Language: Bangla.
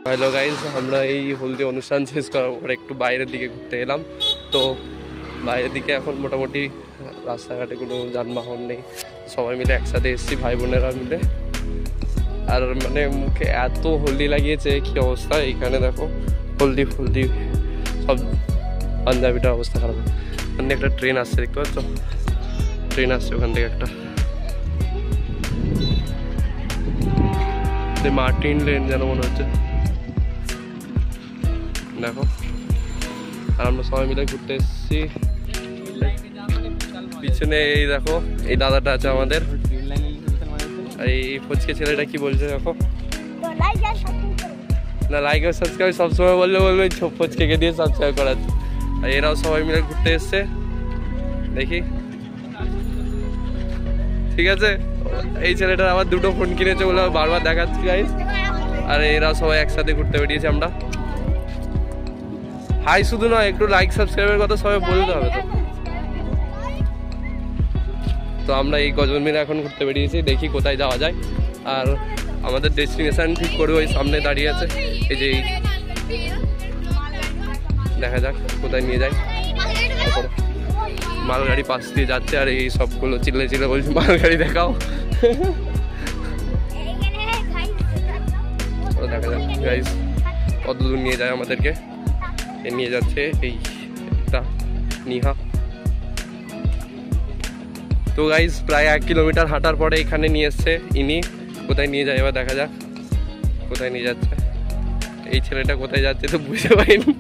হ্যালো গাইজ, আমরা এই হলদি অনুষ্ঠান শেষ করার পরে একটু বাইরের দিকে ঘুরতে এলাম। তো বাইরের দিকে এখন মোটামুটি রাস্তাঘাটে কোনো যানবাহন নেই, সবাই মিলে একসাথে এসেছি ভাই বোনেরা মিলে। আর মানে মুখে এত হলদি লাগিয়েছে, কি অবস্থা! এইখানে দেখো হলদি ফলদি সব, পাঞ্জাবিটার অবস্থা খারাপ। ওখানে একটা ট্রেন আসছে, দেখতে পাচ্ছ? ট্রেন আসছে ওখান থেকে একটা, মার্টিন লেন যেন মনে হচ্ছে, দেখো। আর আমরা সবাই মিলে ঘুরতে এসেছি। পিছনে এই দেখো, এই দাদাটা আছে আমাদের, আর এই ফচকে ছেলেটা কি বলছে দেখো। না, লাইক আর সাবস্ক্রাইব সবসময় বললে বলবে ফচকে দিয়ে সাবস্ক্রাইব করাচ্ছে। আর এরাও সবাই মিলে ঘুরতে এসছে, দেখি। ঠিক আছে, এই ছেলেটা আবার দুটো ফোন কিনেছে বলে বারবার দেখাচ্ছি গাইস। আর এরাও সবাই একসাথে ঘুরতে বেরিয়েছে। আমরা হাই শুধু নয়, একটু লাইক সাবস্ক্রাইবের কথা সবাই বলতে হবে। তো আমরা এই কজন মিলে এখন ঘুরতে বেরিয়েছি, দেখি কোথায় যাওয়া যায়। আর আমাদের ডেস্টিনেশন ঠিক করবে, ওই সামনে দাঁড়িয়ে আছে। এই যে দেখা যাক কোথায় নিয়ে যায়। মালগাড়ি পাশ দিয়ে যাচ্ছে, আর এই সবগুলো চিল্লে চিল্লে বলছে মালগাড়ি দেখাও। দেখা যাক গাইস কত দূর নিয়ে যায় আমাদেরকে। নিয়ে যাচ্ছে এইটা নিহা। তো গাইস প্রায় 1 কিলোমিটার হাঁটার পরে এখানে নিয়ে এসছে ইনি। কোথায় নিয়ে যায় এবার দেখা যাক কোথায় নিয়ে যাচ্ছে। এই ছেলেটা কোথায় যাচ্ছে তো বুঝতে পারিনি।